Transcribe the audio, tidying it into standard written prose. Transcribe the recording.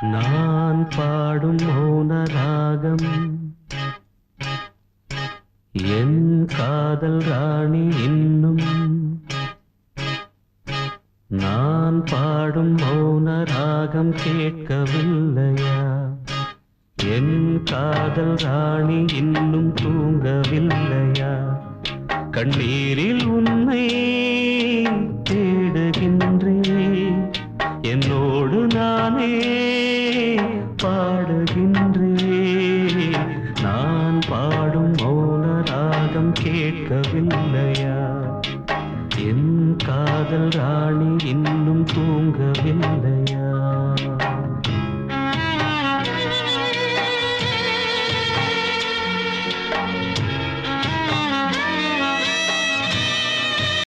நான் பாடும் மௌன ராகம் என் காதல் ராணி இன்னும் நான் பாடும் மௌன ராகம் கேட்கவில்லையா என் காதல் ராணி இன்னும் தூங்கவில்லையா கண்ணீரில் உன்னை தேடுகின்றேன் என்னோடு நானே பாடுகின்றேன் நான் பாடும் மௌன ராகம் கேட்கவில்லையா என் காதல் ராணி இன்னும் தூங்கவில்லையா